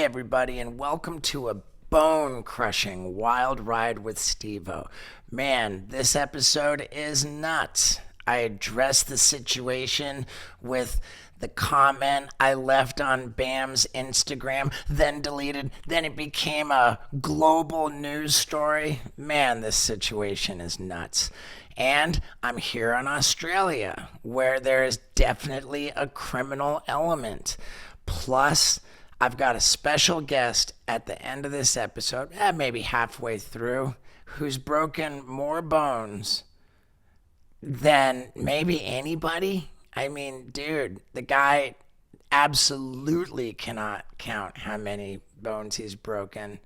everybody, and welcome to a bone-crushing wild ride with Steve-O. Man, this episode is nuts. I addressed the situation with the comment I left on Bam's Instagram, then deleted, then it became a global news story. Man, this situation is nuts. And I'm here in Australia, where there is definitely a criminal element. Plus, I've got a special guest at the end of this episode, maybe halfway through, who's broken more bones than maybe anybody. I mean, dude, the guy absolutely cannot count how many bones he's broken.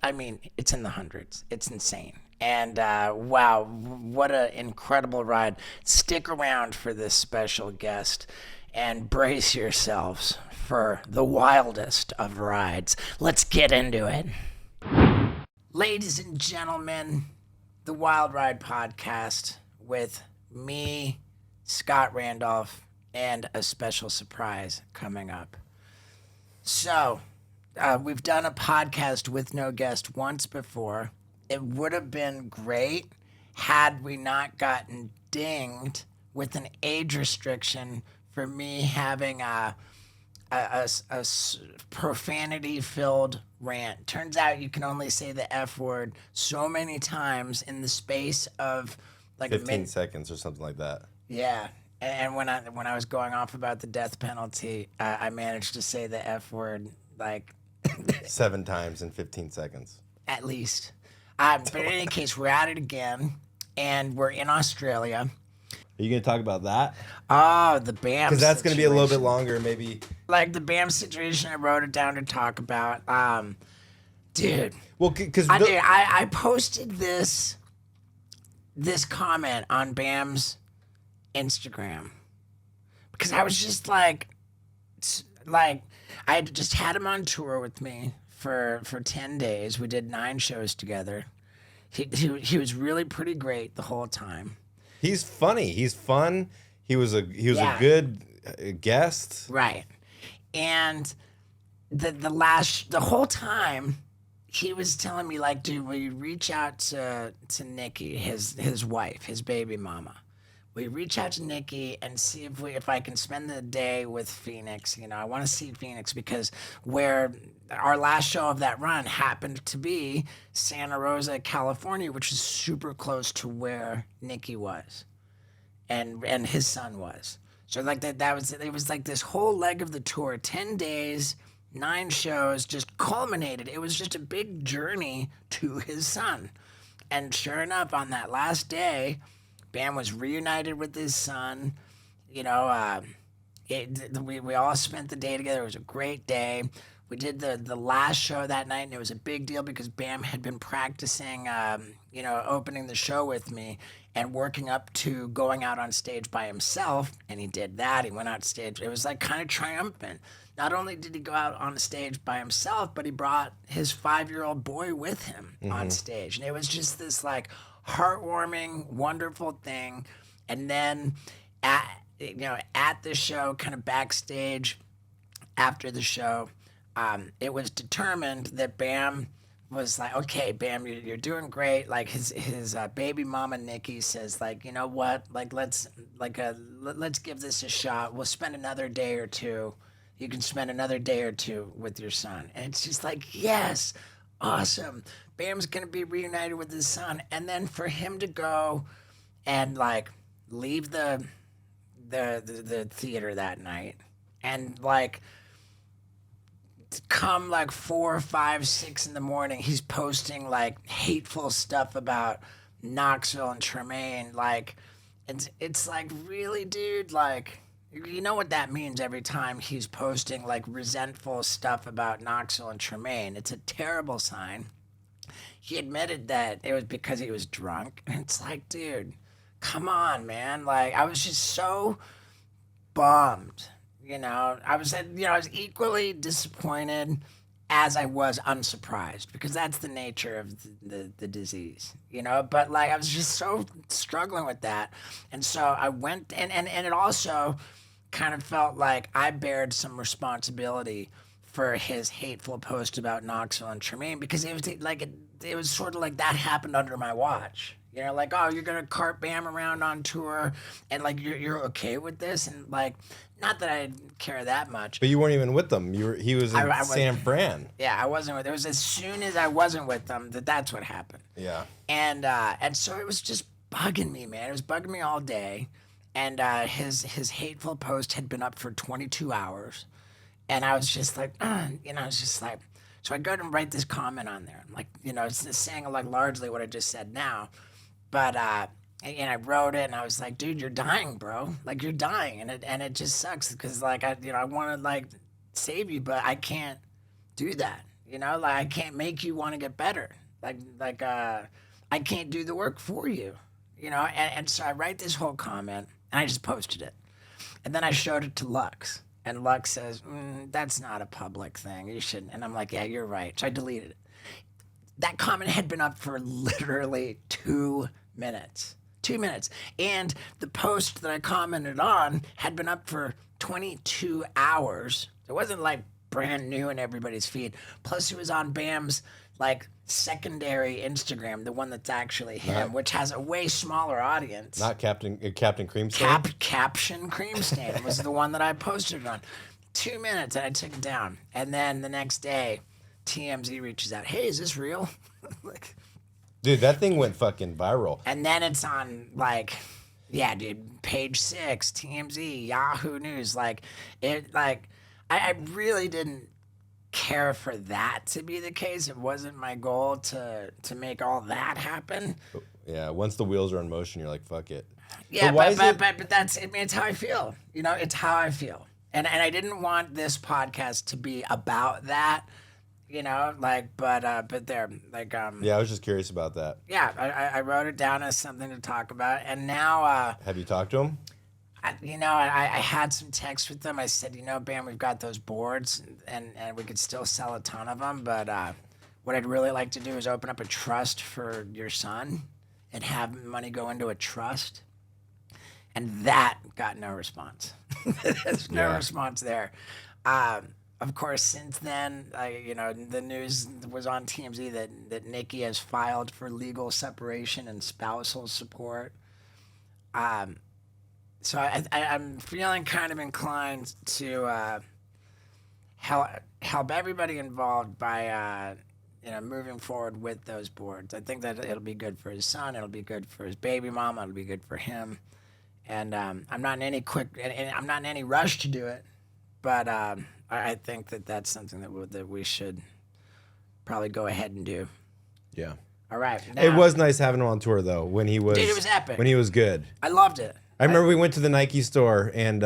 I mean, it's in the hundreds. It's insane. And wow, what an incredible ride. Stick around for this special guest and brace yourselves for the wildest of rides. Let's get into it. Ladies and gentlemen, the Wild Ride Podcast with me, Scott Randolph, and a special surprise coming up. So, we've done a podcast with no guest once before. It would have been great had we not gotten dinged with an age restriction for me having a profanity-filled rant. Turns out you can only say the F word so many times in the space of like 15 seconds or something like that. Yeah. And when I was going off about the death penalty, I managed to say the F word like 7 times in 15 seconds. At least. But in any case, we're at it again, and we're in Australia. Are you going to talk about that? Oh, the BAM Because that's going to be a little bit longer, maybe. Like the BAM situation, I wrote it down to talk about. Dude. Well, because I posted this comment on BAM's Instagram because I was just like I had just had him on tour with me for 10 days. We did 9 shows together. He was really pretty great the whole time. He's funny. He's fun. He was a good guest. Right. And the whole time he was telling me, like, dude, will you reach out to Nikki, his wife, his baby mama? Will you reach out to Nikki and see if I can spend the day with Phoenix? You know, I want to see Phoenix because where our last show of that run happened to be Santa Rosa, California, which is super close to where Nikki was and his son was. So like it was like this whole leg of the tour, 10 days, 9 shows, just culminated. It was just a big journey to his son. And sure enough, on that last day, Bam was reunited with his son. You know, we all spent the day together. It was a great day. We did the last show that night, and it was a big deal because Bam had been practicing, opening the show with me and working up to going out on stage by himself. And he did that. He went out stage. It was like kind of triumphant. Not only did he go out on stage by himself, but he brought his 5-year-old boy with him on stage. And it was just this like heartwarming, wonderful thing. And then at the show, kind of backstage after the show, it was determined that Bam was like, okay, Bam, you're doing great. Like his baby mama Nikki says, like, you know what? Like let's give this a shot. We'll spend another day or two. You can spend another day or two with your son. And it's just like, yes, awesome. Bam's gonna be reunited with his son, and then for him to go and like leave the theater that night and like come like 4, 5, 6 in the morning, he's posting like hateful stuff about Knoxville and Tremaine. Like it's like, really, dude, like you know what that means every time he's posting like resentful stuff about Knoxville and Tremaine. It's a terrible sign. He admitted that it was because he was drunk. And it's like, dude, come on, man. Like, I was just so bummed. You know, I was equally disappointed as I was unsurprised because that's the nature of the disease, you know. But like, I was just so struggling with that. And so I went and it also kind of felt like I bared some responsibility for his hateful post about Knoxville and Tremaine, because it was like it was sort of like that happened under my watch. You know, like, oh, you're gonna cart Bam around on tour, and like you're okay with this, and like, not that I care that much. But you weren't even with them. He was in San Fran. Yeah, I wasn't with. It was as soon as I wasn't with them that's what happened. Yeah. And so it was just bugging me, man. It was bugging me all day, and his hateful post had been up for 22 hours, and I was just like, you know, it's just like, so I go and write this comment on there, like, you know, it's saying like largely what I just said now. But and I wrote it, and I was like, "Dude, you're dying, bro. Like you're dying," and it just sucks because like I want to like save you, but I can't do that. You know, like I can't make you want to get better. Like I can't do the work for you. You know, and so I write this whole comment, and I just posted it, and then I showed it to Lux, and Lux says, "That's not a public thing. You shouldn't." And I'm like, "Yeah, you're right." So I deleted it. That comment had been up for literally 2 minutes. 2 minutes. And the post that I commented on had been up for 22 hours. It wasn't like brand new in everybody's feed. Plus, it was on Bam's like secondary Instagram, the one that's actually him, which has a way smaller audience. Not Captain Cream Stain? Caption Cream Stain was the one that I posted it on. 2 minutes, and I took it down. And then the next day, TMZ reaches out. Hey, is this real? Like, dude, that thing went fucking viral. and then it's on like, yeah, dude, Page 6, TMZ, Yahoo News. Like it, like I really didn't care for that to be the case. It wasn't my goal to make all that happen. Yeah, once the wheels are in motion, you're like, fuck it. Yeah, but that's, I mean, it's how I feel. You know, it's how I feel. And I didn't want this podcast to be about that. You know, like, but there, like, yeah, I was just curious about that. yeah, I wrote it down as something to talk about, and now, Have you talked to him? I had some texts with them. I said, you know, Bam, we've got those boards, and we could still sell a ton of them, but what I'd really like to do is open up a trust for your son, and have money go into a trust, and that got no response. There's no response there. Of course, since then, you know, the news was on TMZ that Nikki has filed for legal separation and spousal support. So I'm feeling kind of inclined to help everybody involved by you know, moving forward with those boards. I think that it'll be good for his son. It'll be good for his baby mama. It'll be good for him. And I'm not in any rush to do it, but I think that's something that we should probably go ahead and do. Yeah. All right. Now, It was nice having him on tour though. When he was, dude, it was epic. When he was good. I loved it. I remember we went to the Nike store and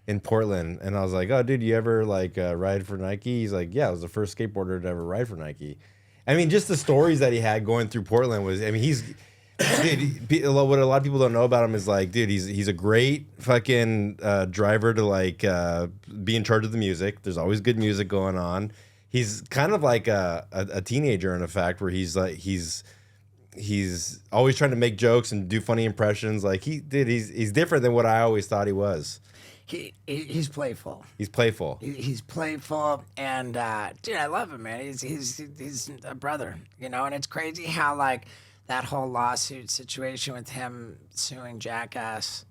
in Portland, and I was like, "Oh, dude, you ever like ride for Nike?" He's like, "Yeah, I was the first skateboarder to ever ride for Nike." I mean, just the stories that he had going through Portland was. I mean, he's. Dude, what a lot of people don't know about him is like, dude, he's a great fucking driver to like be in charge of the music. There's always good music going on. He's kind of like a teenager in effect, where he's like he's always trying to make jokes and do funny impressions. Like he's different than what I always thought he was. He's playful. He's playful. He's playful, and dude, I love him, man. He's a brother, you know. And it's crazy how like that whole lawsuit situation with him suing Jackass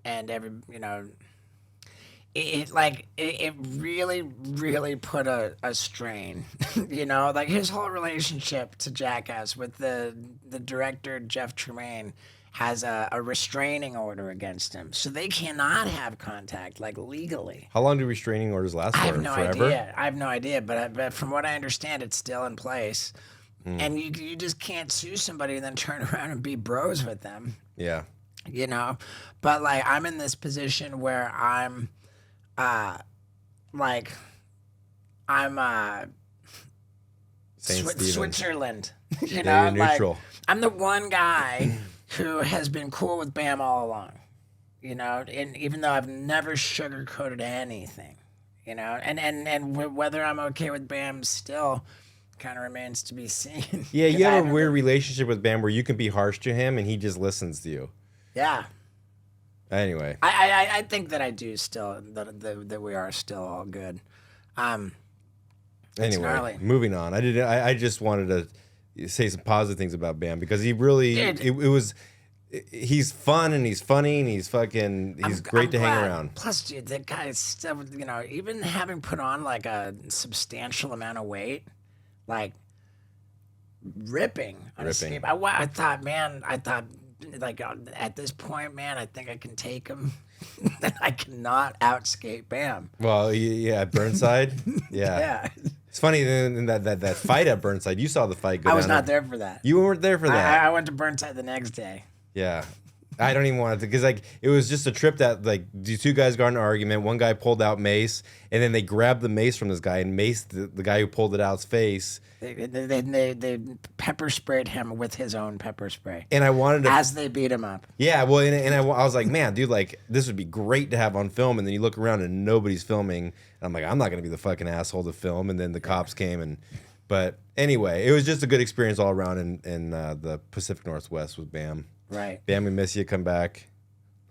and you know, it really put a strain, you know, like his whole relationship to Jackass with the director, Jeff Tremaine, has a restraining order against him. So they cannot have contact, like legally. How long do restraining orders last for? I have no Forever? idea. I have no idea, but from what I understand, it's still in place. And you just can't sue somebody and then turn around and be bros with them. Yeah. You know? But, like, I'm in this position where I'm Switzerland. You know? You're neutral. Like, I'm the one guy who has been cool with Bam all along. You know? And even though I've never sugarcoated anything. You know? And whether I'm okay with Bam still kind of remains to be seen. Yeah, you have a weird relationship with Bam where you can be harsh to him and he just listens to you. Yeah. Anyway. I think that I do still, that we are still all good. gnarly. Anyway, moving on. I just wanted to say some positive things about Bam because he really he's fun and he's funny and he's great to hang around. Plus, dude, that guy is still, even having put on like a substantial amount of weight, like ripping on a skate. I thought, like at this point, man, I think I can take him. I cannot outskate Bam. Well, yeah, Burnside. Yeah. Yeah. It's funny in that fight at Burnside. You saw the fight go I was not there for that. You weren't there for that. I went to Burnside the next day. Yeah. I don't even want to, because like it was just a trip that like the two guys got in an argument. One guy pulled out mace, and then they grabbed the mace from this guy and maced the guy who pulled it out's face. They pepper sprayed him with his own pepper spray. And I wanted to, as they beat him up. Yeah, well, and I was like, man, dude, like this would be great to have on film. And then you look around and nobody's filming. And I'm like, I'm not gonna be the fucking asshole to film. And then the cops came but anyway, it was just a good experience all around in the Pacific Northwest with Bam. Right. Bam, we miss you. Come back.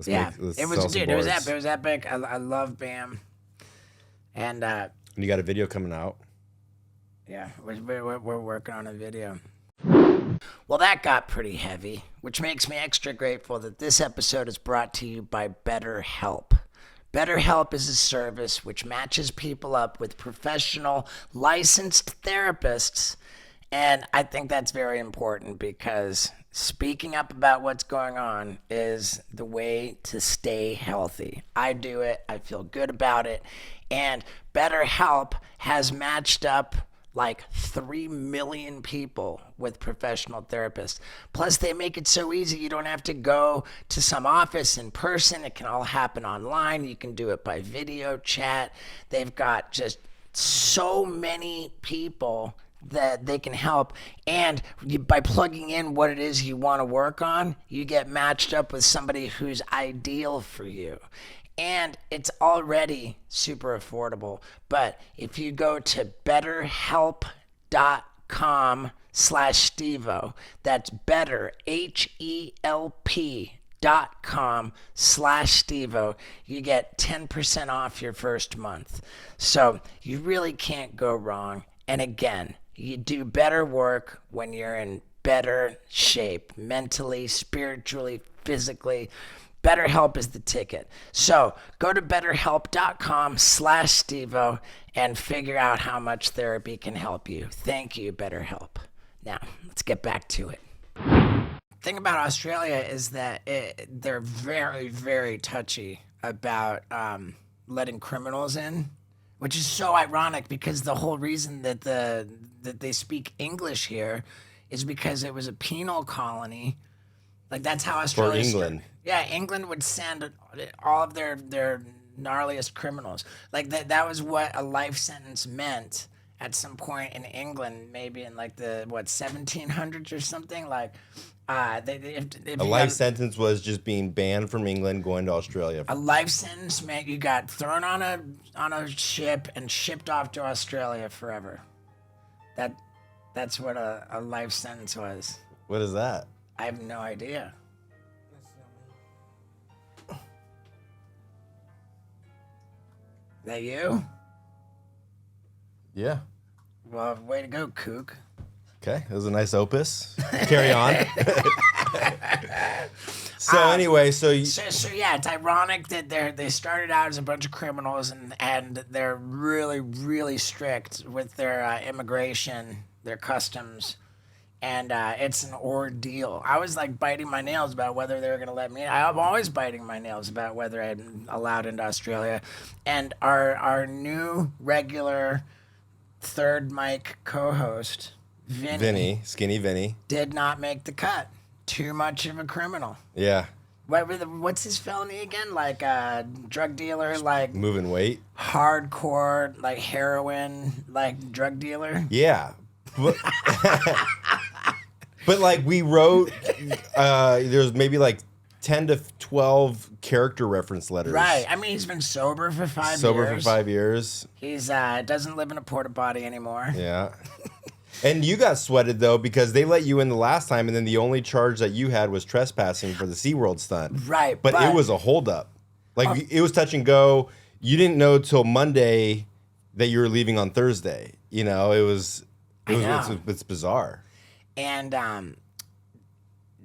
It was epic. I love Bam. And you got a video coming out. Yeah, we're working on a video. Well, that got pretty heavy, which makes me extra grateful that this episode is brought to you by BetterHelp. BetterHelp is a service which matches people up with professional, licensed therapists. And I think that's very important because speaking up about what's going on is the way to stay healthy. I do it. I feel good about it. And BetterHelp has matched up like 3 million people with professional therapists. Plus, they make it so easy. You don't have to go to some office in person. It can all happen online. You can do it by video chat. They've got just so many people that they can help, and by plugging in what it is you want to work on, you get matched up with somebody who's ideal for you. And it's already super affordable. But if you go to betterhelp.com/Stevo, that's better, HELP.com/Stevo, you get 10% off your first month. So you really can't go wrong. And again, you do better work when you're in better shape, mentally, spiritually, physically. BetterHelp is the ticket. So go to betterhelp.com/Stevo and figure out how much therapy can help you. Thank you, BetterHelp. Now, let's get back to it. The thing about Australia is that they're very, very touchy about letting criminals in, which is so ironic because the whole reason that they speak English here is because it was a penal colony. Like that's how Australia. For England. Yeah, England would send all of their gnarliest criminals. Like that was what a life sentence meant at some point in England, maybe in like the 1700s or something. Like if a life sentence was just being banned from England, going to Australia. A life sentence meant you got thrown on a ship and shipped off to Australia forever. That's what a life sentence was. What is that? I have no idea. That you? Yeah. Well, way to go, kook. Okay, it was a nice opus. Carry on. Anyway, so yeah, it's ironic that they started out as a bunch of criminals and they're really, really strict with their immigration, their customs. And it's an ordeal. I was like biting my nails about whether they were going to let me in. I'm always biting my nails about whether I'm allowed into Australia. And our new regular third mic co-host, Skinny Vinny, did not make the cut. Too much of a criminal. Yeah. What's his felony again? Like drug dealer, like moving weight, hardcore, like heroin, like drug dealer. Yeah. But like we wrote, there's maybe like 10 to 12 character reference letters. Right. I mean, he's been sober for 5 years. Sober for 5 years. He's doesn't live in a porta potty anymore. Yeah. And you got sweated though because they let you in the last time, and then the only charge that you had was trespassing for the SeaWorld stunt. Right. But it was a holdup. Like it was touch and go. You didn't know till Monday that you were leaving on Thursday. You know, know. it's bizarre. And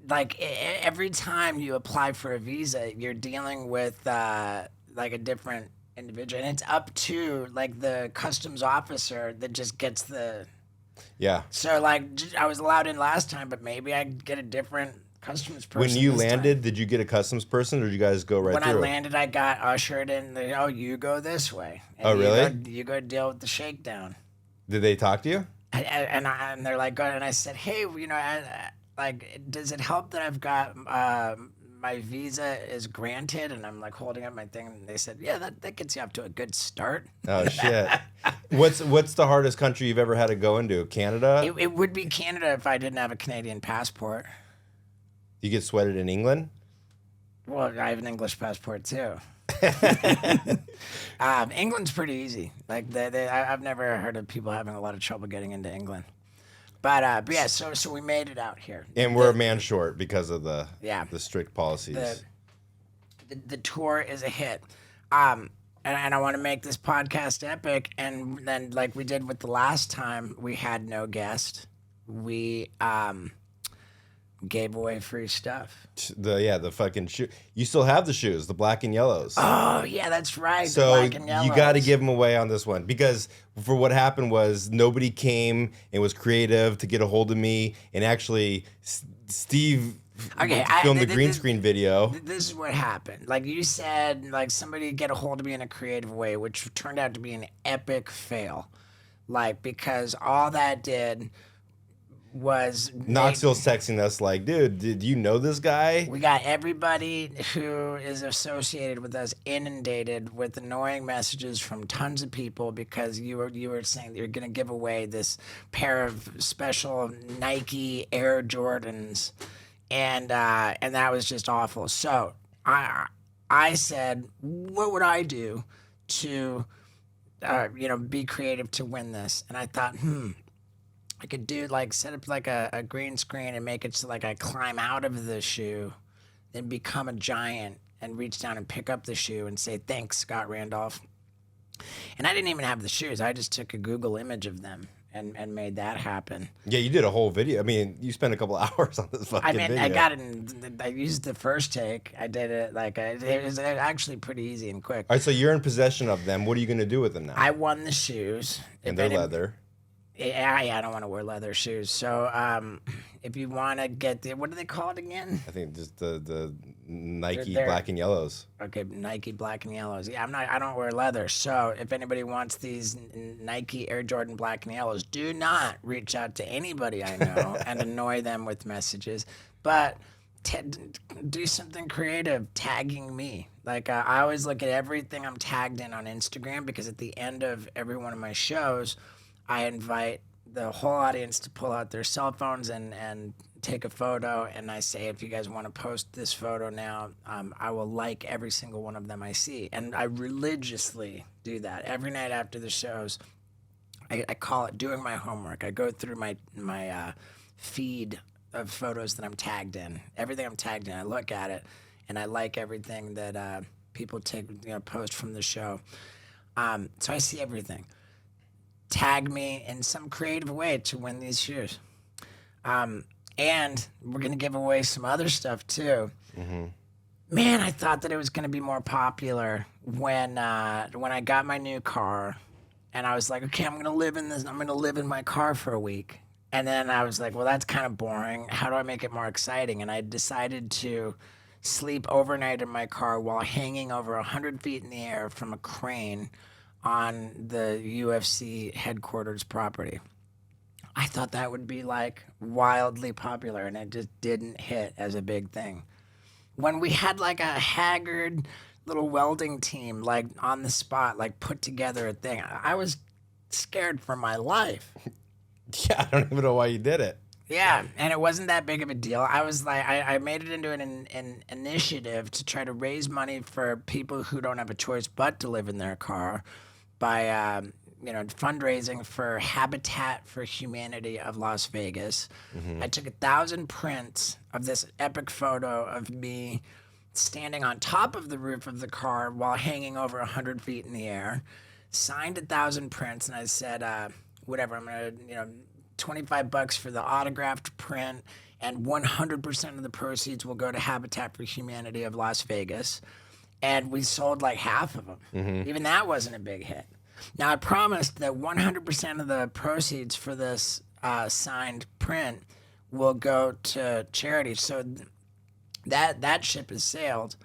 like every time you apply for a visa, you're dealing with like a different individual, and it's up to like the customs officer that just gets the. Yeah. So like I was allowed in last time, but maybe I get a different customs person. When you this landed, time. Did you get a customs person, or did you guys go right When through? I landed, I got ushered in. You go this way. And Oh, really? You go deal with the shakedown. Did they talk to you? And they're like, and I said, hey, like, does it help that I've got my visa is granted? And I'm like holding up my thing, and they said, yeah, that gets you up to a good start. Oh shit! What's the hardest country you've ever had to go into? Canada? It would be Canada if I didn't have a Canadian passport. You get sweated in England? Well, I have an English passport too. England's pretty easy. Like I've never heard of people having a lot of trouble getting into England. But yeah, so we made it out here. And we're a man short because of the strict policies. The tour is a hit. And I want to make this podcast epic. And then, like we did with the last time, we had no guest. We gave away free stuff. The fucking shoe. You still have the shoes, the black and yellows. Oh yeah, that's right. So the black and yellows. You got to give them away on this one, because for what happened was nobody came and was creative to get a hold of me, and actually Steve filmed the green screen video. This is what happened. Like you said, like somebody get a hold of me in a creative way, which turned out to be an epic fail. Like, because all that did was Knoxville's texting us like, dude, did you know this guy? We got everybody who is associated with us inundated with annoying messages from tons of people, because you were saying that you're going to give away this pair of special Nike Air Jordans, and that was just awful. So I said, what would I do to be creative to win this? And I thought, I could do like set up like a green screen and make it so like I climb out of the shoe, then become a giant and reach down and pick up the shoe and say, thanks, Scott Randolph. And I didn't even have the shoes. I just took a Google image of them and made that happen. Yeah, you did a whole video. I mean, you spent a couple hours on this fucking video. I got it. I used the first take. I did it it was actually pretty easy and quick. All right, so you're in possession of them. What are you going to do with them now? I won the shoes. And they're leather. Yeah, I don't want to wear leather shoes. So, if you want to get what do they call it again? I think just the Nike black and yellows. Okay, Nike black and yellows. Yeah, I don't wear leather. So, if anybody wants these Nike Air Jordan black and yellows, do not reach out to anybody I know and annoy them with messages. But do something creative, tagging me. Like I always look at everything I'm tagged in on Instagram, because at the end of every one of my shows, I invite the whole audience to pull out their cell phones and take a photo, and I say, if you guys want to post this photo now, I will like every single one of them I see. And I religiously do that. Every night after the shows, I call it doing my homework. I go through my feed of photos that I'm tagged in. Everything I'm tagged in, I look at it, and I like everything that people post from the show. So I see everything. Tag me in some creative way to win these shoes. And we're going to give away some other stuff too. Mm-hmm. Man, I thought that it was going to be more popular when I got my new car, and I was like, okay, I'm going to live in this. I'm going to live in my car for a week. And then I was like, well, that's kind of boring. How do I make it more exciting? And I decided to sleep overnight in my car while hanging over 100 feet in the air from a crane on the UFC headquarters property. I thought that would be like wildly popular, and it just didn't hit as a big thing. When we had like a haggard little welding team like on the spot, like put together a thing, I was scared for my life. Yeah, I don't even know why you did it. Yeah, and it wasn't that big of a deal. I was like, I made it into an initiative to try to raise money for people who don't have a choice but to live in their car, by fundraising for Habitat for Humanity of Las Vegas. Mm-hmm. I took 1,000 prints of this epic photo of me standing on top of the roof of the car while hanging over 100 feet in the air. signed 1,000 prints, and I said, whatever, I'm gonna, $25 for the autographed print, and 100% of the proceeds will go to Habitat for Humanity of Las Vegas. And we sold like half of them. Even that wasn't a big hit. Now, I promised that 100% of the proceeds for this signed print will go to charity. So that ship has sailed.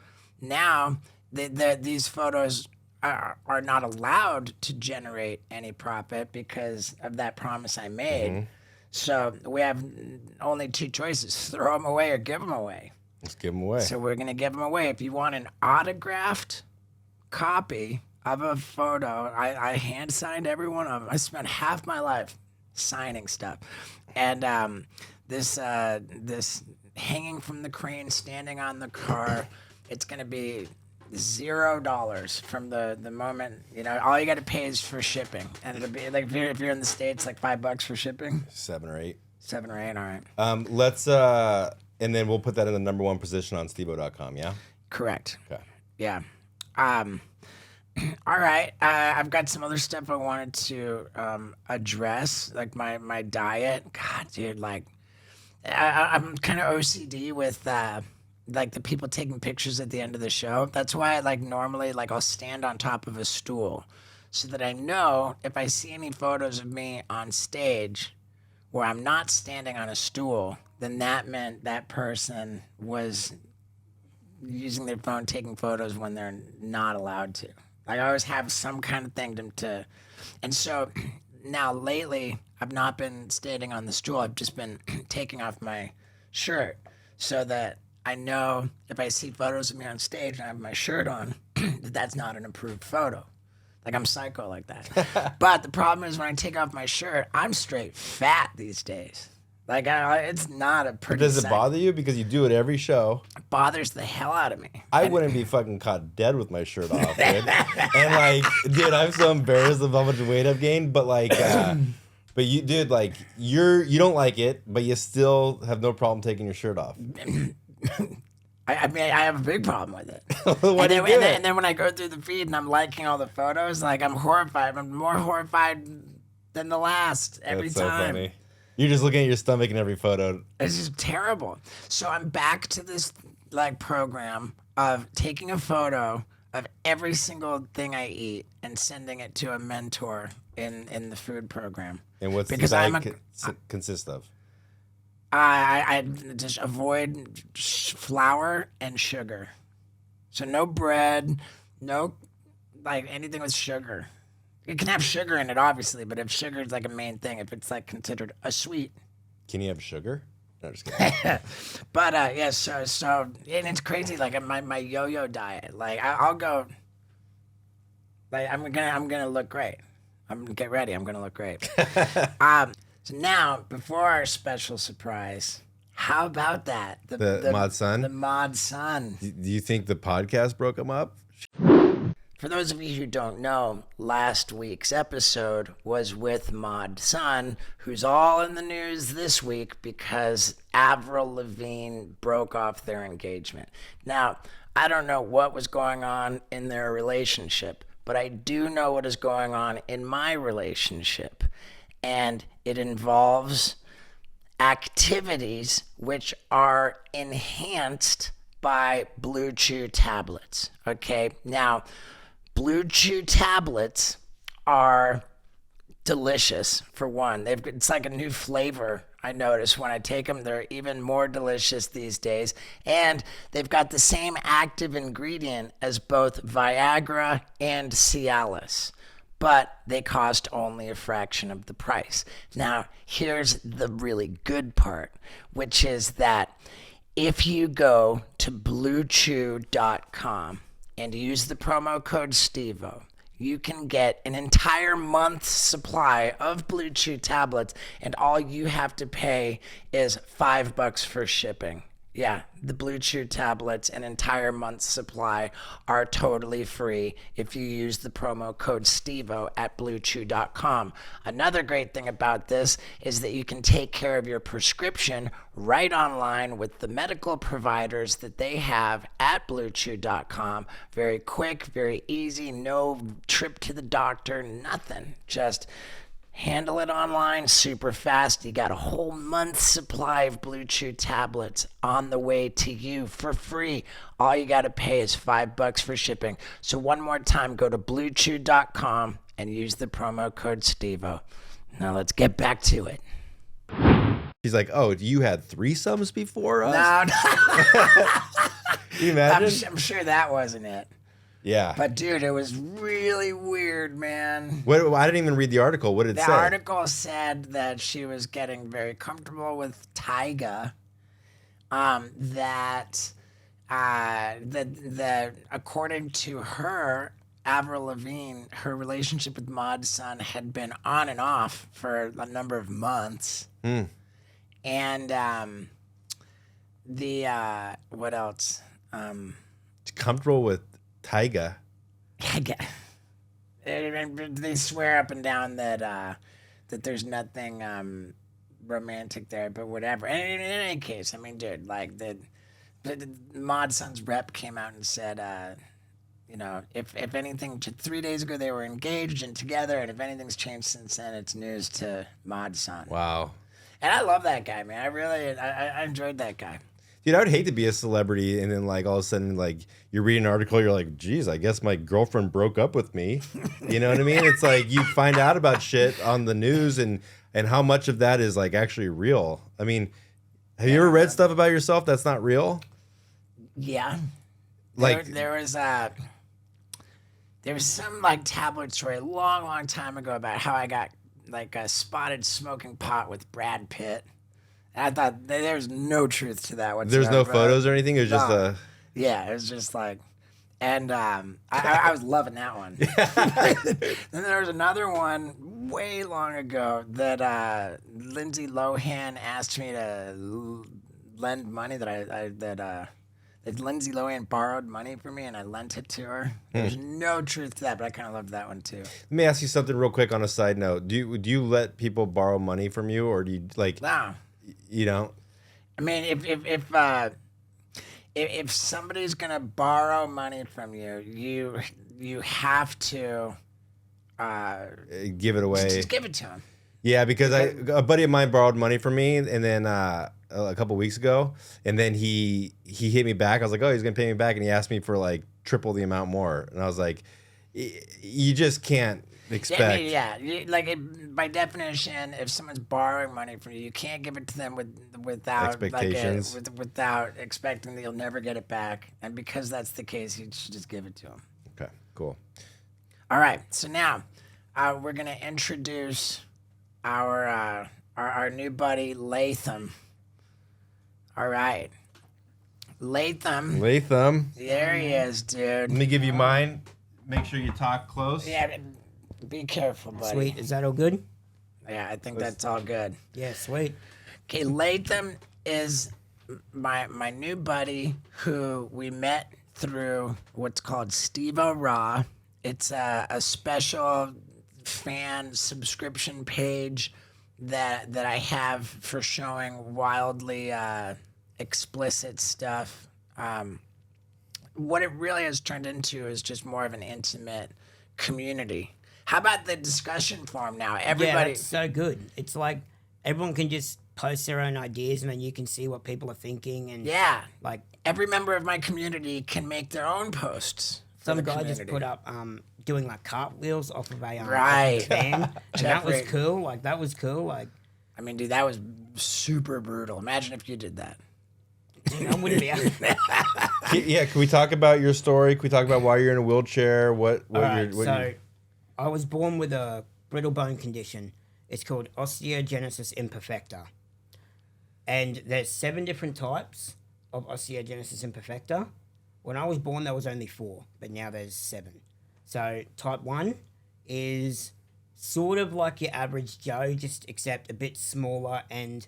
Now, these photos are not allowed to generate any profit because of that promise I made. So we have only two choices: throw them away or give them away. Let's give them away. So we're going to give them away. If you want an autographed copy of a photo, I hand signed every one of them. I spent half my life signing stuff. And this hanging from the crane, standing on the car, it's going to be $0 from the moment, all you got to pay is for shipping. And it'll be like, if you're in the States, like $5 for shipping. 7 or 8. 7 or 8, all right. Let's, and then we'll put that in the number one position on Stebo.com, yeah? Correct. Okay. Yeah. All right. I've got some other stuff I wanted to address, like my diet. God, dude, like I'm kind of OCD with like the people taking pictures at the end of the show. That's why normally I'll stand on top of a stool so that I know if I see any photos of me on stage where I'm not standing on a stool, then that meant that person was using their phone taking photos when they're not allowed to. I always have some kind of thing to and so now lately I've not been standing on the stool. I've just been taking off my shirt so that I know if I see photos of me on stage and I have my shirt on, that's not an approved photo. Like, I'm psycho like that. But the problem is when I take off my shirt, I'm straight fat these days. Like, it's not a pretty Does it sight. bother you? Because you do it every show. It bothers the hell out of me. I wouldn't be fucking caught dead with my shirt off, dude. And dude, I'm so embarrassed of how much weight I've gained. But but you, dude, you don't like it, but you still have no problem taking your shirt off. I mean, I have a big problem with it. And then when I go through the feed and I'm liking all the photos, I'm horrified. I'm more horrified than the last every That's so time. funny. You're just looking at your stomach in every photo. It's just terrible. So I'm back to this program of taking a photo of every single thing I eat and sending it to a mentor in the food program. And what's because the diet consist of? I just avoid flour and sugar. So no bread, no anything with sugar. It can have sugar in it, obviously, but if sugar is a main thing, if it's considered a sweet. Can you have sugar? No, just kidding. But yeah, so and it's crazy. My yo-yo diet. I'll go. I'm gonna look great. Get ready. I'm gonna look great. So now, before our special surprise, how about that? The Mod Sun? The Mod Sun. Do you think the podcast broke them up? For those of you who don't know, last week's episode was with Mod Sun, who's all in the news this week because Avril Lavigne broke off their engagement. Now, I don't know what was going on in their relationship, but I do know what is going on in my relationship. And it involves activities which are enhanced by BlueChew tablets. Okay, now BlueChew tablets are delicious. For one, it's like a new flavor. I notice when I take them, they're even more delicious these days, and they've got the same active ingredient as both Viagra and Cialis. But they cost only a fraction of the price. Now, here's the really good part, which is that if you go to BlueChew.com and use the promo code STEVO, you can get an entire month's supply of BlueChew tablets, and all you have to pay is $5 for shipping. Yeah, the Blue Chew tablets, an entire month's supply, are totally free if you use the promo code STEVO at BlueChew.com. Another great thing about this is that you can take care of your prescription right online with the medical providers that they have at BlueChew.com. Very quick, very easy, no trip to the doctor, nothing. Just handle it online super fast. You got a whole month's supply of Blue Chew tablets on the way to you for free. All you got to pay is $5 for shipping. So one more time, go to BlueChew.com and use the promo code STEVO. Now let's get back to it. He's like, oh, you had threesomes before us? No. Can you imagine? I'm sure that wasn't it. Yeah. But dude, it was really weird, man. I didn't even read the article. What did it say? The article said that she was getting very comfortable with Tyga. That according to her, Avril Lavigne, her relationship with Mod's son had been on and off for a number of months. And what else? Comfortable with Tyga. They swear up and down that there's nothing romantic there, but whatever. And in any case, I mean, dude, like the Mod Son's rep came out and said, if anything, 3 days ago they were engaged and together, and if anything's changed since then, it's news to Mod Son. Wow. And I love that guy, man. I enjoyed that guy. Dude, I would hate to be a celebrity and then like all of a sudden like you're reading an article, you're like, geez, I guess my girlfriend broke up with me. You know what I mean? It's like you find out about shit on the news and how much of that is like actually real. I mean, have you ever read stuff about yourself that's not real? Yeah. Like there was some like tabloid story a long time ago about how I got like spotted smoking pot with Brad Pitt. I thought there's no truth to that whatsoever. There's no photos or anything? It was just a... Yeah, it was just like... And I was loving that one. Then there was another one way long ago that Lindsay Lohan asked me to lend money that Lindsay Lohan borrowed money from me and I lent it to her. There's no truth to that, but I kind of loved that one too. Let me ask you something real quick on a side note. Do you let people borrow money from you or do you like... No. You don't? I mean, if somebody's gonna borrow money from you, you have to give it away. Just give it to them. Yeah, because a buddy of mine borrowed money from me, and then a couple weeks ago, and then he hit me back. I was like, oh, he's gonna pay me back, and he asked me for like triple the amount more, and I was like, you just can't expect. By definition, if someone's borrowing money from you, you can't give it to them without expectations, without expecting that you'll never get it back. And because that's the case, you should just give it to them. Okay, cool. All right, so now we're gonna introduce our new buddy Latham. All right, Latham. There he is, dude. Let me give you mine. Make sure you talk close. Yeah. Be careful, buddy. Sweet. Is that all good? Yeah, I think that's all good. Yeah, sweet. Okay, Latham is my new buddy who we met through what's called Stevo Raw. It's a special fan subscription page that I have for showing wildly explicit stuff. What it really has turned into is just more of an intimate community. How about the discussion forum now? Everybody, yeah, it's so good. It's like everyone can just post their own ideas, and then you can see what people are thinking. And yeah, like every member of my community can make their own posts. Some guy just put up doing like cartwheels off of a right van, and that was cool. Like that was cool. Like, I mean, dude, that was super brutal. Imagine if you did that. Dude, I wouldn't be out. Yeah, can we talk about your story? Can we talk about why you're in a wheelchair? I was born with a brittle bone condition. It's called osteogenesis imperfecta. And there's 7 different types of osteogenesis imperfecta. When I was born, there was only 4, but now there's 7. So type 1 is sort of like your average Joe, just except a bit smaller, and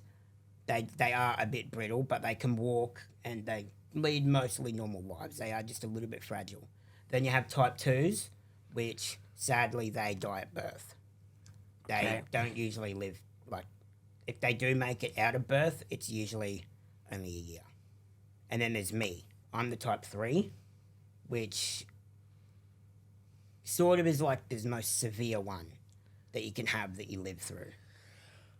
they are a bit brittle, but they can walk and they lead mostly normal lives. They are just a little bit fragile. Then you have type 2s, which sadly they die at birth. They don't usually live, like, if they do make it out of birth, it's usually only a year. And then there's me. I'm the type 3, which sort of is like the most severe one that you can have that you live through.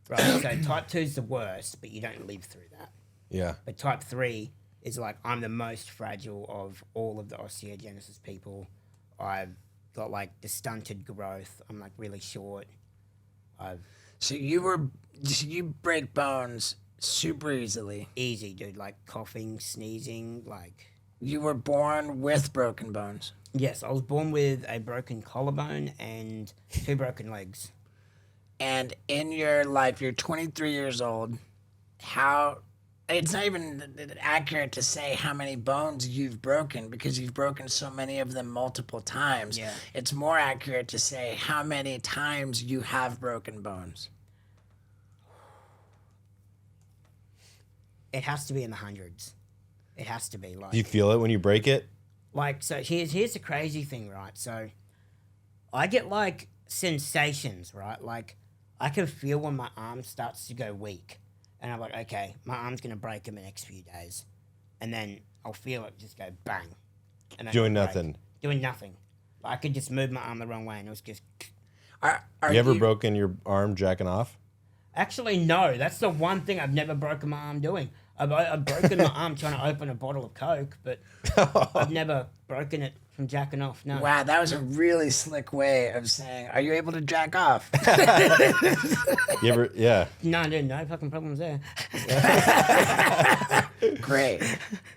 Right, so type 2 is the worst, but you don't live through that. Yeah. But type 3 is like, I'm the most fragile of all of the osteogenesis people. I've got like the stunted growth. I'm like really short. So you break bones super easily. Easy, dude. Like coughing, sneezing, like... You were born with broken bones. Yes, I was born with a broken collarbone and 2 broken legs. And in your life, you're 23 years old. It's not even accurate to say how many bones you've broken because you've broken so many of them multiple times. Yeah. It's more accurate to say how many times you have broken bones. It has to be in the hundreds. It has to be like... Do you feel it when you break it? Like, so here's the crazy thing, right? So I get like sensations, right? Like I can feel when my arm starts to go weak. And I'm like, okay, my arm's going to break in the next few days. And then I'll feel it just go bang. And then Doing it'll break. nothing. Doing nothing. I could just move my arm the wrong way and it was just... Are You ever broken your arm jacking off? Actually, no. That's the one thing I've never broken my arm doing. I've broken my arm trying to open a bottle of Coke, but I've never broken it from jacking off, no. Wow, that was a really slick way of saying, are you able to jack off? You ever? Yeah. No, dude, no fucking problems there. Great.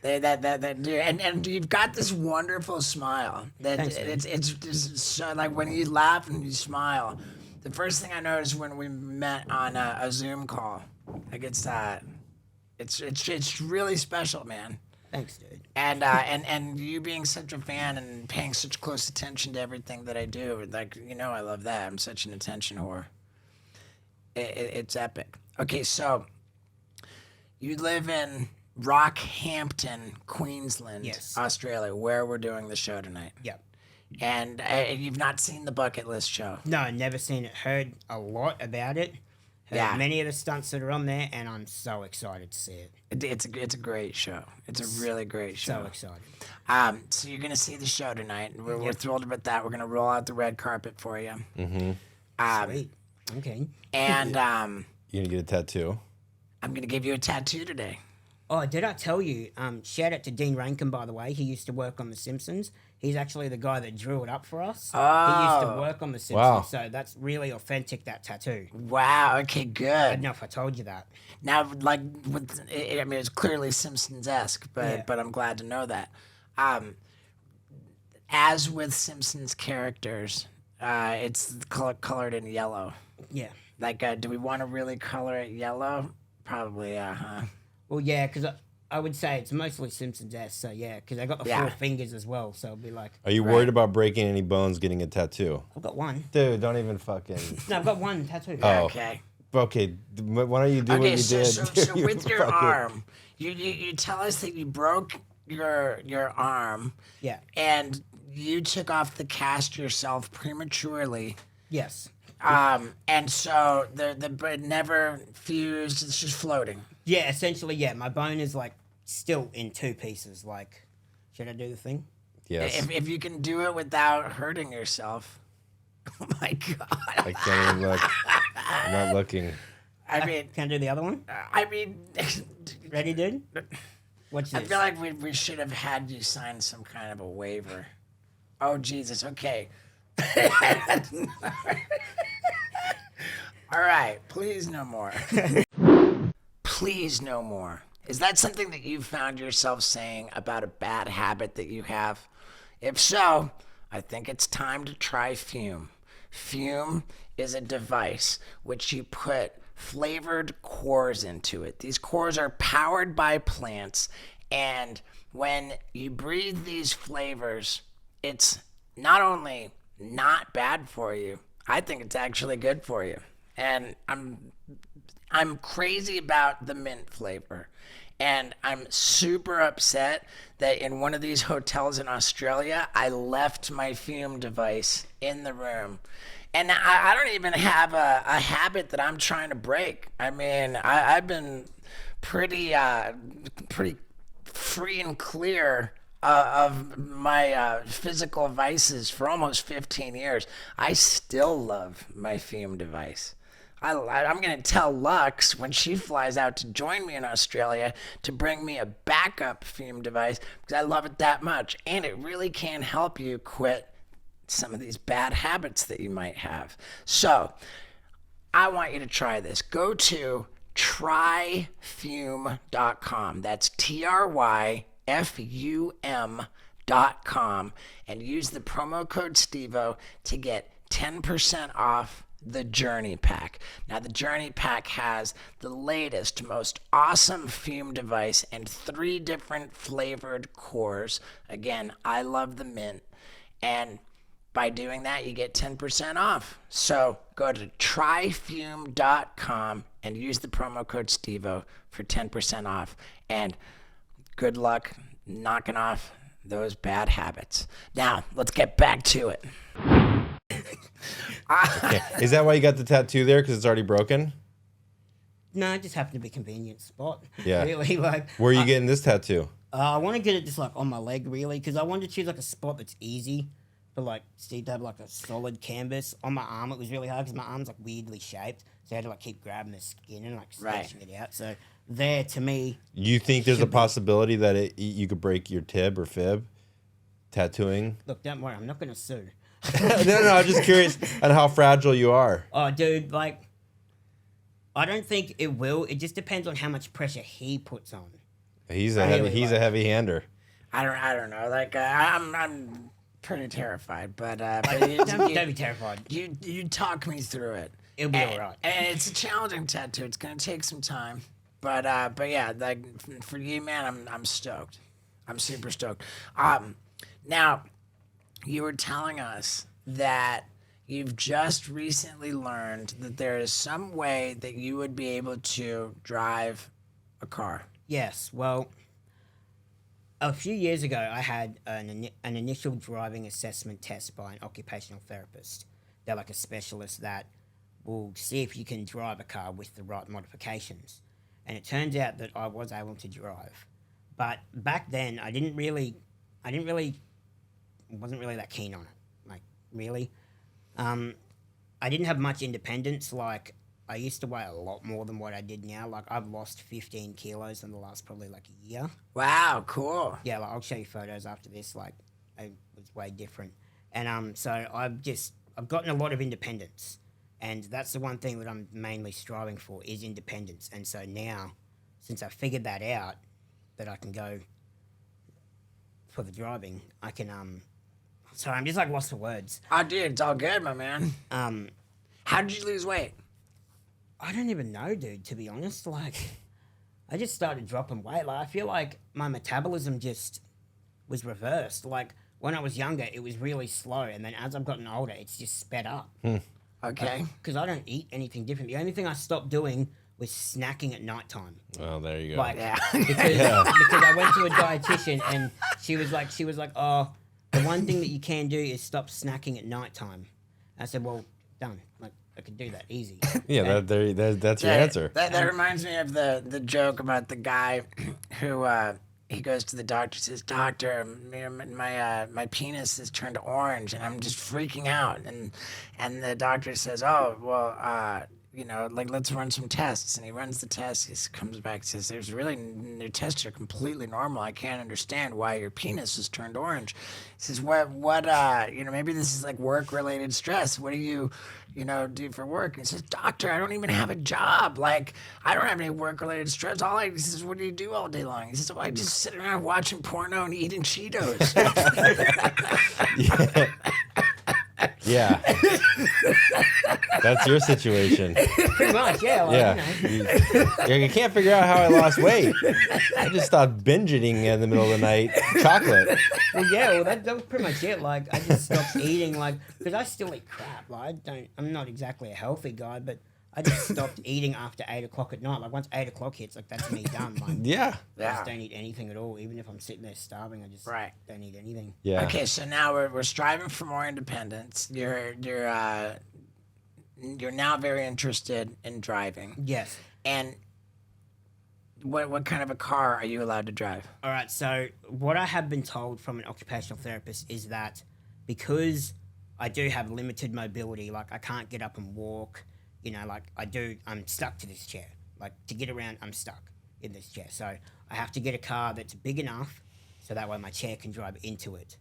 And you've got this wonderful smile. That Thanks, man. it's just so, like when you laugh and you smile. The first thing I noticed when we met on a Zoom call, like it's really special, man. Thanks, dude. And you being such a fan and paying such close attention to everything that I do, like, I love that. I'm such an attention whore. It's epic. Okay, so you live in Rockhampton, Queensland, Yes. Australia, where we're doing the show tonight. Yep. And you've not seen the bucket list show. No, never seen it. Heard a lot about it. Heard Yeah. many of the stunts that are on there, and I'm so excited to see it. It's a great show. It's a really great show. So excited. So you're gonna see the show tonight. We're thrilled about that. We're gonna roll out the red carpet for you. Sweet. Okay. And You gonna get a tattoo? I'm gonna give you a tattoo today. Oh, did I tell you? Shout out to Dean Rankin, by the way. He used to work on The Simpsons. He's actually the guy that drew it up for us. He used to work on The Simpsons, Wow. so that's really authentic, that tattoo. Wow. Okay. I don't Good. know if I told you that. Now, like, I mean, it's clearly Simpsons-esque, Yeah. but I'm glad to know that. As with Simpsons characters, it's colored in yellow. Yeah. Like, do we want to really color it yellow? Probably, huh? Well, yeah, because I would say it's mostly Simpsons-esque, so yeah, because I got the Yeah. 4 fingers as well, so it'll be like, Are you worried about breaking any bones getting a tattoo? I've got one. Dude, don't even fucking. No, I've got one tattoo. Oh. Okay. Okay, why don't you do what Okay, you so, did? so You with your fucking- arm, you tell us that you broke your arm Yeah. and you took off the cast yourself prematurely. Yes. And so the bread never fused, it's just floating. Yeah, essentially, yeah. My bone is like still in 2 pieces. Like, should I do the thing? Yes. If you can do it without hurting yourself. Oh my God. I can't even look. I'm not looking. I mean, Can I do the other one? Ready, dude? Watch this. I feel like we should have had you sign some kind of a waiver. Oh, Jesus. Okay. All right. Please no more. Please no more. Is that something that you found yourself saying about a bad habit that you have? If so, I think it's time to try Fume. Fume is a device which you put flavored cores into it. These cores are powered by plants, and when you breathe these flavors, it's not only not bad for you, I think it's actually good for you. And I'm crazy about the mint flavor. And I'm super upset that in one of these hotels in Australia, I left my Fume device in the room. And I don't even have a habit that I'm trying to break. I mean, I've been pretty free and clear of my physical vices for almost 15 years. I still love my Fume device. I'm going to tell Lux when she flies out to join me in Australia to bring me a backup Fume device because I love it that much. And it really can help you quit some of these bad habits that you might have. So I want you to try this. Go to tryfume.com. That's TRYFUM.com and use the promo code Stevo to get 10% off the Journey Pack. Now, the Journey Pack has the latest, most awesome Fume device and 3 different flavored cores. Again, I love the mint. And by doing that, you get 10% off. So go to tryfume.com and use the promo code Stevo for 10% off. And good luck knocking off those bad habits. Now, let's get back to it. Okay. Is that why you got the tattoo there? Because it's already broken? No, it just happened to be a convenient spot. Yeah. Really, like. Where are you getting this tattoo? I want to get it just like on my leg, really, because I wanted to choose like a spot that's easy for like Steve to have like a solid canvas. On my arm, it was really hard because my arm's like weirdly shaped, so I had to like keep grabbing the skin and like stretching it out. So there, to me. You think there's a possibility that you could break your tib or fib tattooing? Look, don't worry, I'm not gonna sue. No, I'm just curious on how fragile you are. Oh, dude, like, I don't think it will. It just depends on how much pressure he puts on. He's a heavy hander. I don't know. Like I'm pretty terrified, but Don't be terrified. You talk me through it. It'll be all right. And it's a challenging tattoo. It's gonna take some time, but yeah, like for you, man, I'm stoked. I'm super stoked. Now, you were telling us that you've just recently learned that there is some way that you would be able to drive a car. Yes, well, a few years ago, I had an initial driving assessment test by an occupational therapist. They're like a specialist that will see if you can drive a car with the right modifications. And it turns out that I was able to drive. But back then, I wasn't really that keen on it. Like, really. I didn't have much independence. Like, I used to weigh a lot more than what I did now. Like, I've lost 15 kilos in the last probably like a year. Wow, cool. Yeah, like, I'll show you photos after this. Like, it was way different. And so I've gotten a lot of independence. And that's the one thing that I'm mainly striving for is independence. And so now, since I figured that out, that I can go for the driving, I can, sorry, I'm just like lost for words. Oh, dude, it's all good, my man. How did you lose weight? I don't even know, dude, to be honest. Like, I just started dropping weight. Like, I feel like my metabolism just was reversed. Like, when I was younger, it was really slow. And then as I've gotten older, it's just sped up. Okay. Because I don't eat anything different. The only thing I stopped doing was snacking at nighttime. Oh, there you go. Like, Yeah. because I went to a dietitian and she was like, oh, the one thing that you can do is stop snacking at nighttime. I said, well, done. Like, I could do that easy. Yeah, that's your answer. That reminds me of the joke about the guy who he goes to the doctor, says, "Doctor, my penis has turned orange and I'm just freaking out." And the doctor says, "Oh, well, like, let's run some tests." And he runs the tests. He comes back and says, your tests are completely normal. I can't understand why your penis has turned orange. He says, what, maybe this is like work-related stress. What do you do for work? And he says, "Doctor, I don't even have a job. Like, I don't have any work-related stress. He says, "What do you do all day long?" He says, "Well, I just sit around watching porno and eating Cheetos." Yeah. That's your situation. Pretty much, yeah. Like, Yeah. You can't figure out how I lost weight. I just stopped binge eating in the middle of the night chocolate. Well, yeah, that was pretty much it. Like, I just stopped eating, like, because I still eat crap. Like, I'm not exactly a healthy guy, but I just stopped eating after 8 o'clock at night. Like once 8 o'clock hits, like that's me done. Like Yeah. I just don't eat anything at all. Even if I'm sitting there starving, I just don't eat anything. Yeah. Okay, so now we're striving for more independence. You're now very interested in driving. Yes. And what kind of a car are you allowed to drive? All right. So what I have been told from an occupational therapist is that because I do have limited mobility, like I can't get up and walk, like I'm stuck to this chair. Like to get around, I'm stuck in this chair. So I have to get a car that's big enough so that way my chair can drive into it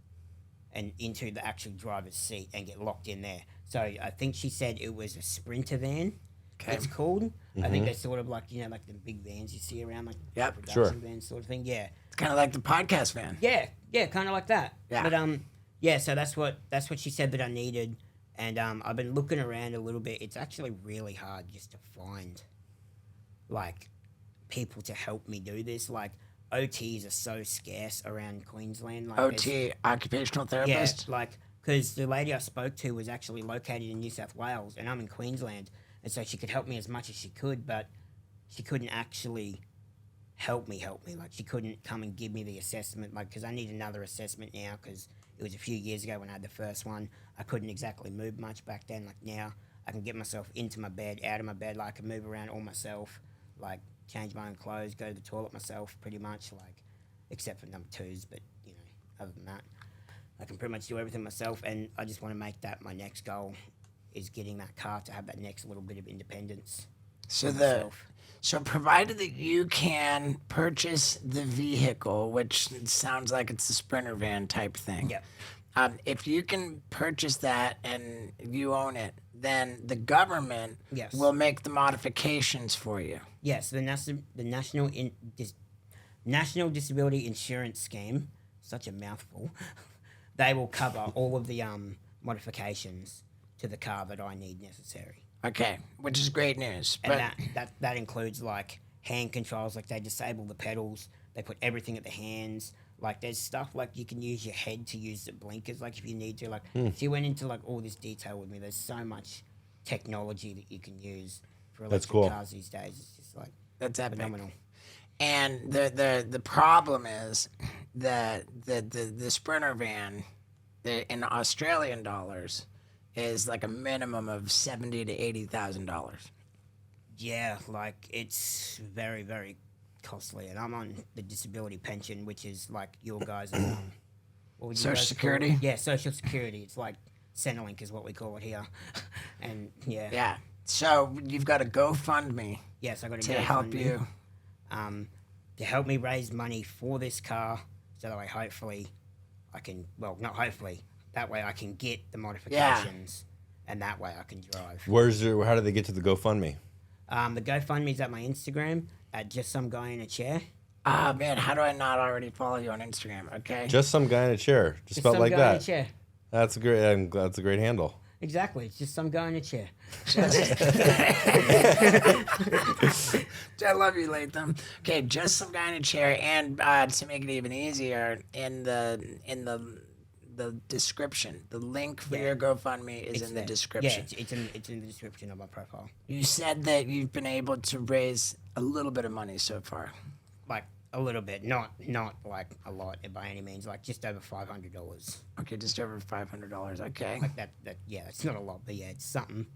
and into the actual driver's seat and get locked in there. So I think she said it was a Sprinter van. Okay. It's called. I think they're sort of like, like the big vans you see around, like production sure. van sort of thing. Yeah. It's kind of like the podcast van. Yeah, kind of like that. Yeah. But so that's what she said that I needed, and I've been looking around a little bit. It's actually really hard just to find, like, people to help me do this. Like, OTs are so scarce around Queensland. Like, OT, occupational therapist? yeah, like, because the lady I spoke to was actually located in New South Wales, and I'm in Queensland, and so she could help me as much as she could, but she couldn't actually help me. Like, she couldn't come and give me the assessment, like, because I need another assessment now, because it was a few years ago when I had the first one. I couldn't exactly move much back then. Like, now I can get myself into my bed, out of my bed, like, I can move around all myself, like, change my own clothes, go to the toilet myself, pretty much, like, except for number twos, but, other than that, I can pretty much do everything myself, and I just want to make that my next goal, is getting that car to have that next little bit of independence. So provided that you can purchase the vehicle, which sounds like it's a Sprinter van type thing. Yeah. If you can purchase that and you own it, then the government will make the modifications for you. Yes, the National Disability Insurance Scheme, such a mouthful, they will cover all of the modifications to the car that I need necessary. Okay, which is great news. And that includes like hand controls, like they disable the pedals, they put everything at the hands. Like there's stuff like you can use your head to use the blinkers, like if you need to. Like she went into like all this detail with me. There's so much technology that you can use for electric cars these days. It's just like that's phenomenal. And the problem is that the Sprinter van, in Australian dollars, is like a minimum of $70,000 to $80,000. Yeah, like it's very, very costly, and I'm on the disability pension, which is like your guys' what would you Social guys Security? call it? Yeah, Social Security. It's like Centrelink is what we call it here, and yeah. So you've got a GoFundMe. Yes, I got to help you. To help me raise money for this car, so that way hopefully I can. Well, not hopefully. That way I can get the modifications, and that way I can drive. How do they get to the GoFundMe? The GoFundMe is at my Instagram at just some guy in a chair. Ah, man, how do I not already follow you on Instagram? Okay. Just some guy in a chair. Just spelled some like guy that. In a chair. That's a great handle. Exactly. It's just some guy in a chair. I love you, Latham. Okay, just some guy in a chair, and to make it even easier, in the description, the link for your GoFundMe is in the description. Yeah, it's in the description of my profile. You said that you've been able to raise a little bit of money so far. Like a little bit, not like a lot by any means. Like just over $500. Okay, just over $500. Okay. Like that. Yeah, it's not a lot, but yeah, it's something.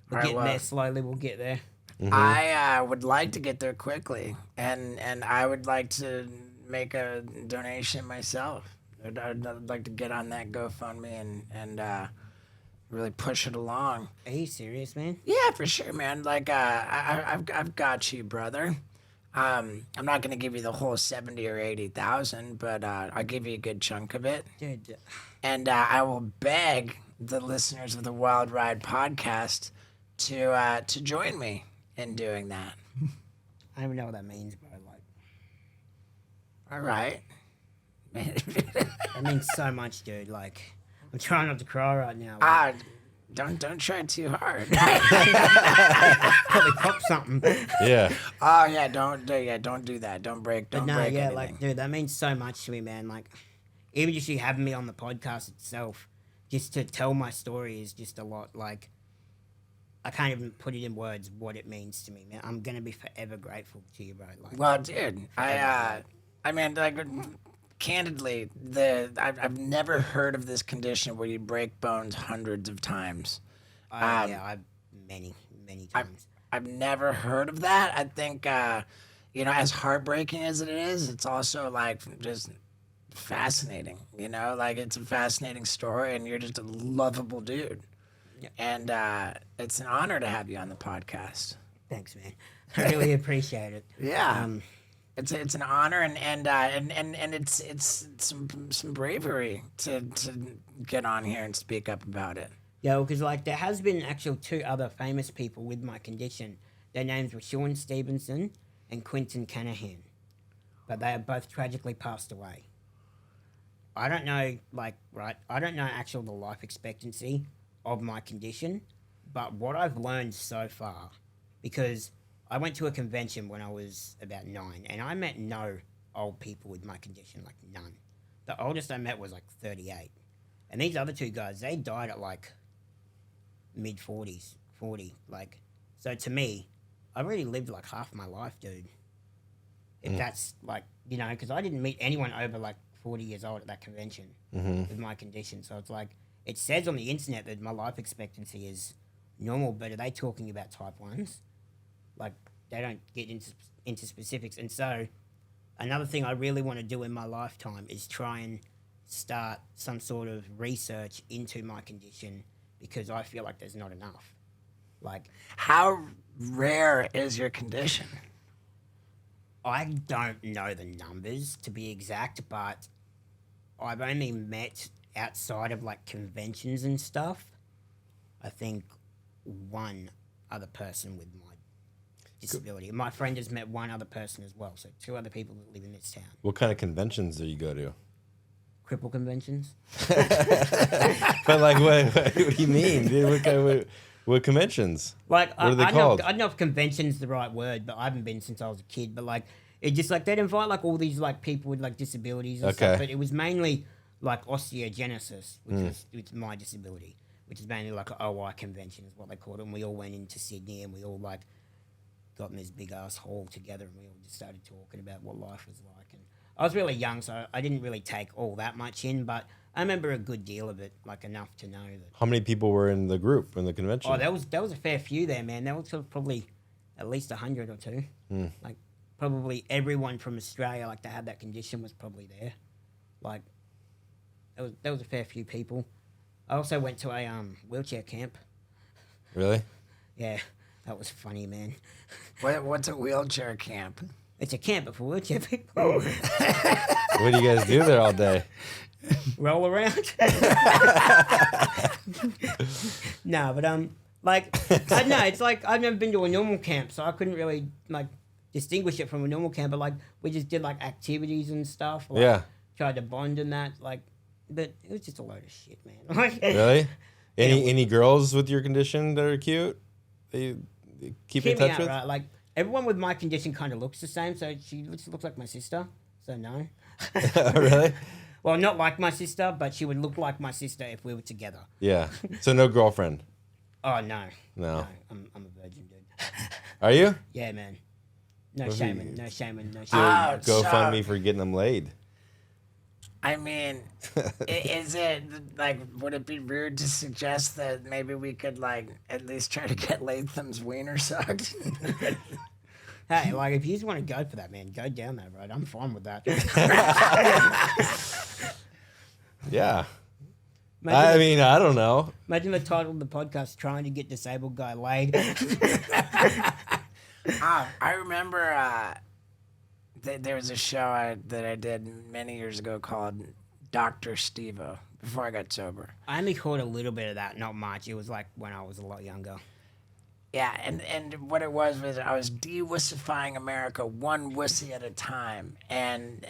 We're All right, getting there slowly. We'll get there. Mm-hmm. I would like to get there quickly, and I would like to make a donation myself. I'd like to get on that GoFundMe and really push it along. Are you serious, man? Yeah, for sure, man. Like I've got you, brother. I'm not gonna give you the whole 70 or 80,000, but I'll give you a good chunk of it. Dude. And I will beg the listeners of the Wild Ride podcast to join me in doing that. I don't even know what that means, bro. Like, all right. that means so much, dude. Like, I'm trying not to cry right now. Like, don't try too hard. probably pop something. Yeah. Oh yeah, don't do that. Don't break. But Don't no, break yeah, anything. like, dude, that means so much to me, man. Like, even just you having me on the podcast itself, just to tell my story is just a lot. Like, I can't even put it in words what it means to me, man. I'm gonna be forever grateful to you, bro. Like, Well, dude, I mean, like, candidly, I've never heard of this condition where you break bones hundreds of times. I many times. I've never heard of that. I think, as heartbreaking as it is, it's also like just fascinating. Like it's a fascinating story, and you're just a lovable dude. Yeah. And it's an honor to have you on the podcast. Thanks, man. I really appreciate it. Yeah. It's an honor and it's some bravery to get on here and speak up about it. Yeah, because like there has been actually 2 other famous people with my condition. Their names were Sean Stevenson and Quentin Canahan, but they have both tragically passed away. I don't know, I don't know actual the life expectancy of my condition, but what I've learned so far, because I went to a convention when I was about 9, and I met no old people with my condition, like none. The oldest I met was like 38. And these other 2 guys, they died at like mid-40s, 40. Like, so to me, I already lived like half my life, dude. If that's like, because I didn't meet anyone over like 40 years old at that convention with my condition. So it's like, it says on the internet that my life expectancy is normal, but are they talking about type 1s? Like, they don't get into specifics. And so another thing I really want to do in my lifetime is try and start some sort of research into my condition, because I feel like there's not enough. Like, how rare is your condition? I don't know the numbers to be exact, but I've only met outside of like conventions and stuff, I think one other person with my disability. My friend has met one other person as well, so 2 other people that live in this town. What kind of conventions do you go to? Cripple conventions. But like, what do you mean, dude? What conventions? Like, what are they called? I don't know if convention's the right word, but I haven't been since I was a kid. But like, it just like they'd invite like all these like people with like disabilities and stuff. But it was mainly like osteogenesis, which is my disability, which is mainly like an OI convention is what they called it. And we all went into Sydney and we all like got in this big ass hall together and we all just started talking about what life was like. And I was really young, so I didn't really take all that much in, but I remember a good deal of it, like enough to know that. How many people were in the group, in the convention? Oh, there was a fair few there, man. There was probably at least 100 or 2. Like, probably everyone from Australia, like, that had that condition was probably there. Like, there was a fair few people. I also went to a wheelchair camp. Really? Yeah, that was funny, man. What's a wheelchair camp? It's a camp for wheelchair people. What do you guys do there all day? Roll around. No, but like, I don't know. It's like I've never been to a normal camp, so I couldn't really like distinguish it from a normal camp. But like, we just did like activities and stuff. Like, Yeah. Tried to bond in that, like, but it was just a load of shit, man. Like, Really? Any girls with your condition that are cute that you keep in touch with? Right? Like, everyone with my condition kind of looks the same, so she looks like my sister. So no. Really? Well, not like my sister, but she would look like my sister if we were together. Yeah. So no girlfriend? Oh, no. No. I'm a virgin, dude. Are you? Yeah, man. No What if shaming, you- no shaming, no So shaming. go fund me for getting them laid. I mean, is it like, would it be rude to suggest that maybe we could like at least try to get Latham's wiener sucked? Hey, like, if you just want to go for that, man, go down that road. I'm fine with that. Yeah. I mean, I don't know. Imagine the title of the podcast, Trying to Get Disabled Guy Laid. I remember there was a show that I did many years ago called Dr. Stevo before I got sober. I only caught a little bit of that, not much. It was like when I was a lot younger. Yeah, and what it was I was de-wussifying America one wussy at a time, and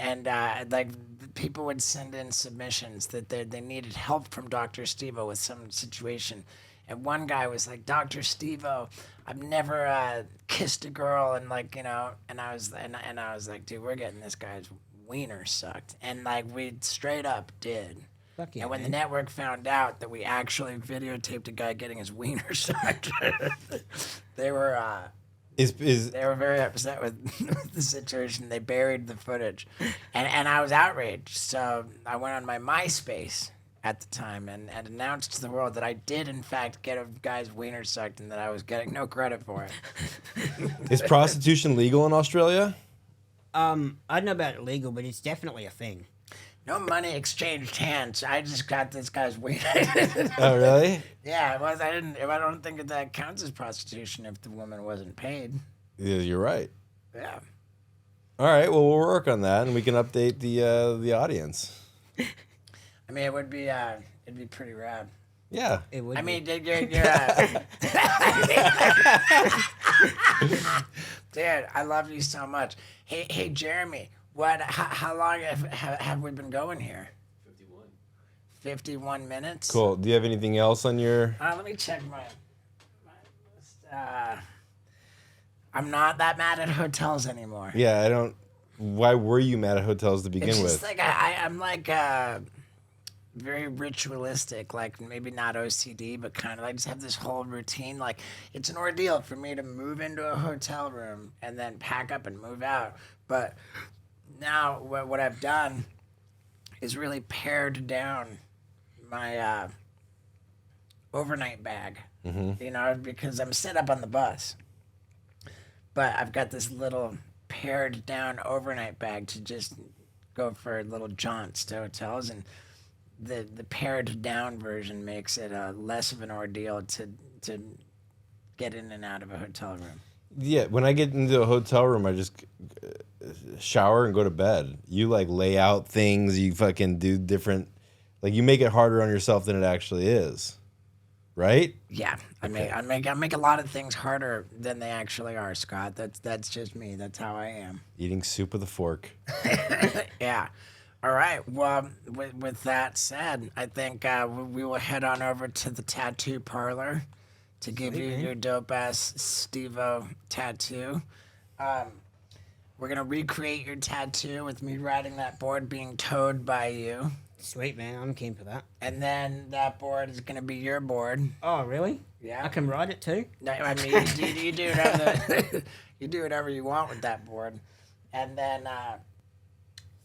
like people would send in submissions that they needed help from Dr. Stevo with some situation, and one guy was like, Dr. Stevo, I've never kissed a girl, and like and I was like, dude, we're getting this guy's wiener sucked, and like we straight up did. Fuck yeah, And when the man. network found out that we actually videotaped a guy getting his wiener sucked, they were Is they were very upset with the situation. They buried the footage, and I was outraged. So I went on my MySpace at the time and announced to the world that I did in fact get a guy's wiener sucked and that I was getting no credit for it. prostitution legal in Australia? I don't know about illegal, but it's definitely a thing. No money exchanged hands. I just got this guy's wiener. Oh, really? Yeah, it was. I don't think that counts as prostitution if the woman wasn't paid. Yeah, you're right. Yeah. All right, well, we'll work on that, and we can update the audience. I mean, it'd be pretty rad. Yeah. It would I be. mean, you're dude, I love you so much. Hey, Jeremy, how long have we been going here? 51 minutes. Cool. Do you have anything else on your? Let me check my list. I'm not that mad at hotels anymore. Yeah, I don't. Why were you mad at hotels to begin It's with? just like I'm like very ritualistic, like maybe not OCD, but kind of I just have this whole routine. Like it's an ordeal for me to move into a hotel room and then pack up and move out. But now what I've done is really pared down my overnight bag, you know, because I'm set up on the bus. But I've got this little pared down overnight bag to just go for little jaunts to hotels, and the pared down version makes it less of an ordeal to get in and out of a hotel room. Yeah, when I get into a hotel room, I just shower and go to bed. You like lay out things. You fucking do different. Like you make it harder on yourself than it actually is, right? Yeah, I make a lot of things harder than they actually are, Scott. That's just me. That's how I am. Eating soup with a fork. Yeah. All right. Well, with that said, I think we will head on over to the tattoo parlor to give you your dope ass Steve-O tattoo. We're gonna recreate your tattoo with me riding that board being towed by you. Sweet, man. I'm keen for that. And then that board is gonna be your board. Oh, really? Yeah. I can ride it too? No, I mean, you do whatever you do whatever you want with that board, and then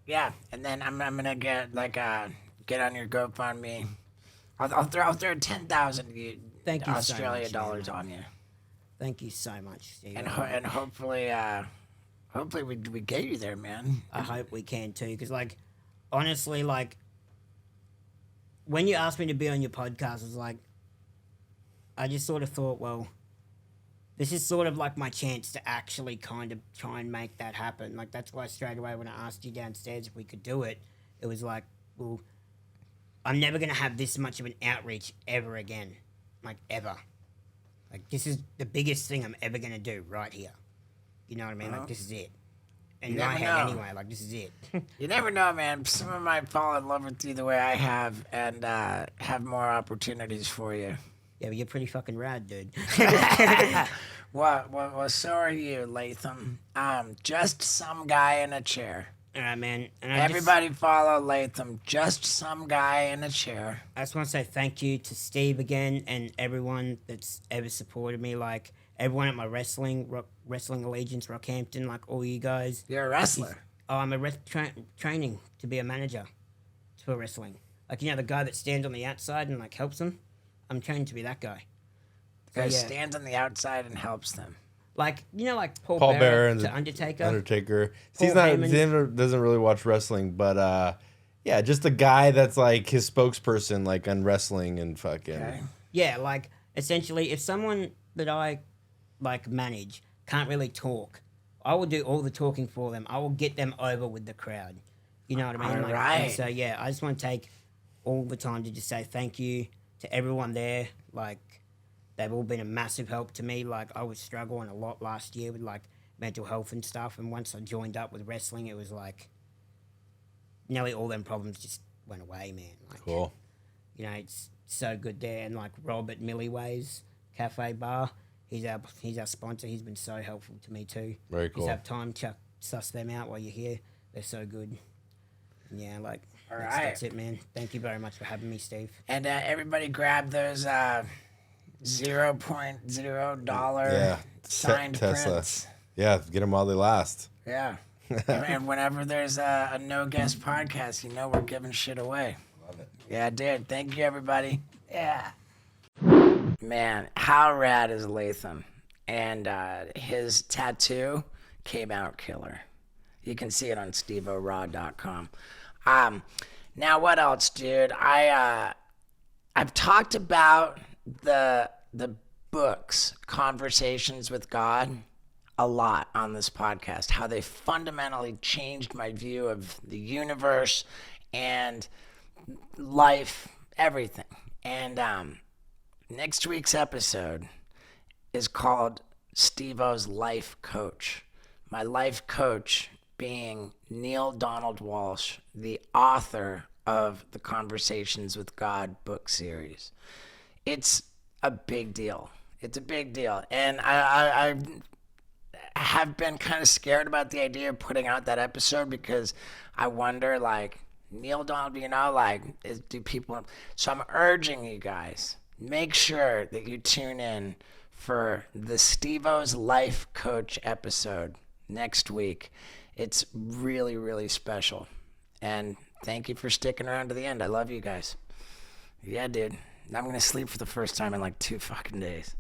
yeah, and then I'm gonna get get on your GoFundMe. I'll throw 10,000 Thank you so Australia much, dollars man. on you, Thank you so much, Steve. and hopefully we get you there, man. I hope we can too, because like, honestly, like, when you asked me to be on your podcast, it was like, I just sort of thought, well, this is sort of like my chance to actually kind of try and make that happen. Like, that's why straight away when I asked you downstairs if we could do it, it was like, well, I'm never going to have this much of an outreach ever again. Like, ever. Like, this is the biggest thing I'm ever going to do right here. You know what I mean? Like, this is it. In You my never head, know. anyway. Like, this is it. You never know, man. Someone might fall in love with you the way I have, and have more opportunities for you. Yeah, but you're pretty fucking rad, dude. Well, so are you, Latham. Just some guy in a chair. All right, man. And Everybody follow Latham. Just some guy in a chair. I just want to say thank you to Steve again and everyone that's ever supported me. Like, everyone at my wrestling allegiance, Rockhampton, like all you guys. You're a wrestler. Oh, I'm a training to be a manager for wrestling. Like, you know, the guy that stands on the outside and, like, helps them? I'm trained to be that guy. The guy yeah. stands on the outside and helps them. Like, you know, like Paul Bearer Bearer and to Undertaker? Undertaker. Paul He's not. Heyman. He doesn't really watch wrestling, but yeah, just a guy that's like his spokesperson, like on wrestling and fucking. Okay. Yeah, like, essentially, if someone that I, like, manage can't really talk, I will do all the talking for them. I will get them over with the crowd. You know what I mean? All right. And so, yeah, I just want to take all the time to just say thank you to everyone there. Like, they've all been a massive help to me. Like, I was struggling a lot last year with, like, mental health and stuff. And once I joined up with wrestling, it was like, nearly all them problems just went away, man. Like, Cool. you know, it's so good there. And, like, Rob at Millieways Cafe Bar, he's our sponsor. He's been so helpful to me, too. Very cool. Just have time to suss them out while you're here. They're so good. Yeah, like... All That's, right. that's it, man. Thank you very much for having me, Steve. And everybody grab those $0.0 Yeah. signed Tesla. prints. Yeah, get them while they last. Yeah. And whenever there's a no guest podcast, you know we're giving shit away. Love it. Yeah, dude. Thank you, everybody. Yeah. Man, how rad is Latham? And his tattoo came out killer. You can see it on steveoraw.com. Now, what else, dude? I've talked about the books, Conversations with God, a lot on this podcast, how they fundamentally changed my view of the universe and life, everything. And next week's episode is called Steve-O's Life Coach. My life coach being Neil Donald Walsh, the author of the Conversations with God book series. It's a big deal. It's a big deal. And I have been kind of scared about the idea of putting out that episode because I wonder, like, Neil Donald, do people... So I'm urging you guys, make sure that you tune in for the Steve-O's Life Coach episode next week. It's really, really special. And thank you for sticking around to the end. I love you guys. Yeah, dude. I'm going to sleep for the first time in like 2 fucking days.